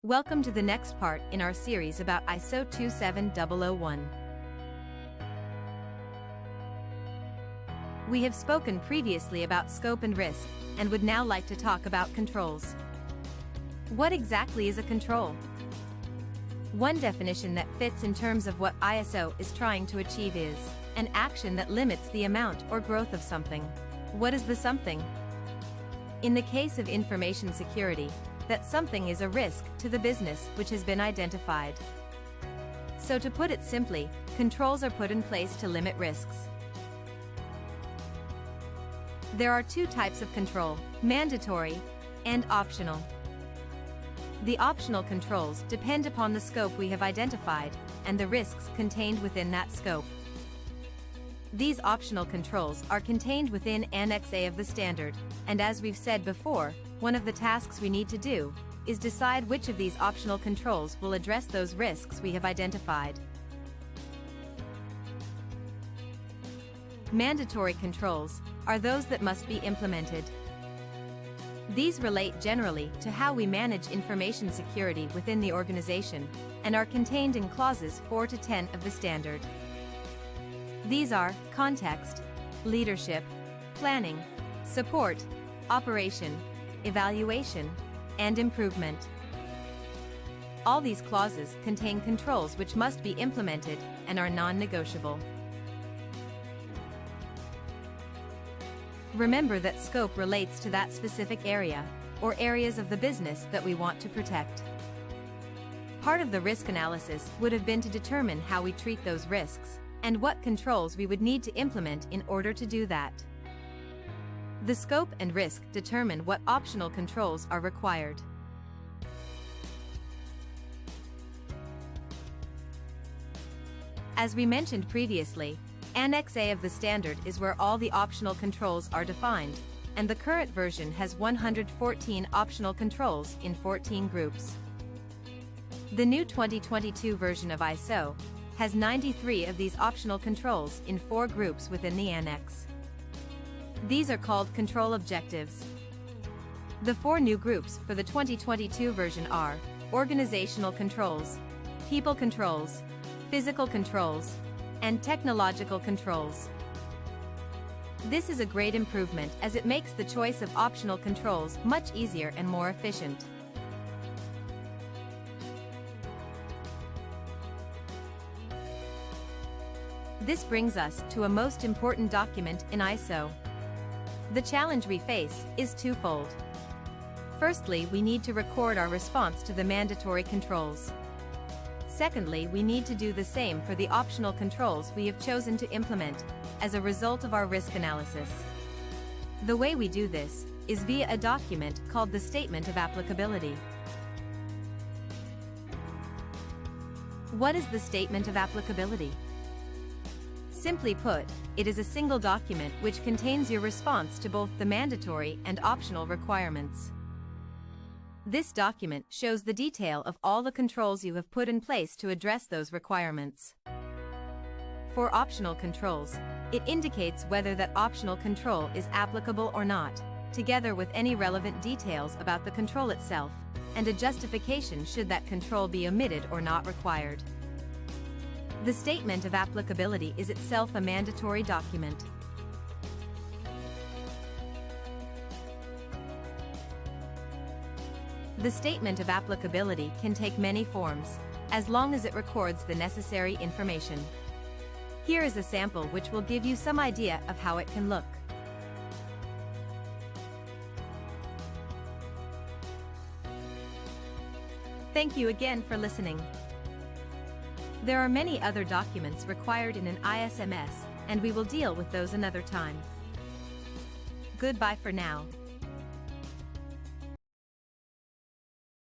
Welcome to the next part in our series about ISO 27001. We have spoken previously about scope and risk, and would now like to talk about controls. What exactly is a control? One definition that fits in terms of what ISO is trying to achieve is an action that limits the amount or growth of something. What is the something? In the case of information security, that something is a risk to the business which has been identified. So to put it simply, controls are put in place to limit risks. There are two types of control, mandatory and optional. The optional controls depend upon the scope we have identified and the risks contained within that scope. These optional controls are contained within Annex A of the standard, and as we've said before, one of the tasks we need to do is decide which of these optional controls will address those risks we have identified. Mandatory controls are those that must be implemented. These relate generally to how we manage information security within the organization and are contained in clauses 4 to 10 of the standard. These are context, leadership, planning, support, operation, evaluation, and improvement. All these clauses contain controls which must be implemented and are non-negotiable. Remember that scope relates to that specific area, or areas of the business that we want to protect. Part of the risk analysis would have been to determine how we treat those risks, and what controls we would need to implement in order to do that. The scope and risk determine what optional controls are required. As we mentioned previously, Annex A of the standard is where all the optional controls are defined, and the current version has 114 optional controls in 14 groups. The new 2022 version of ISO has 93 of these optional controls in 4 groups within the annex. These are called control objectives. The 4 new groups for the 2022 version are organizational controls, people controls, physical controls, and technological controls. This is a great improvement as it makes the choice of optional controls much easier and more efficient. This brings us to a most important document in ISO. The challenge we face is twofold. Firstly, we need to record our response to the mandatory controls. Secondly, we need to do the same for the optional controls we have chosen to implement as a result of our risk analysis. The way we do this is via a document called the Statement of Applicability. What is the Statement of Applicability? Simply put, it is a single document which contains your response to both the mandatory and optional requirements. This document shows the detail of all the controls you have put in place to address those requirements. For optional controls, it indicates whether that optional control is applicable or not, together with any relevant details about the control itself, and a justification should that control be omitted or not required. The Statement of Applicability is itself a mandatory document. The Statement of Applicability can take many forms, as long as it records the necessary information. Here is a sample which will give you some idea of how it can look. Thank you again for listening. There are many other documents required in an ISMS, and we will deal with those another time. Goodbye for now.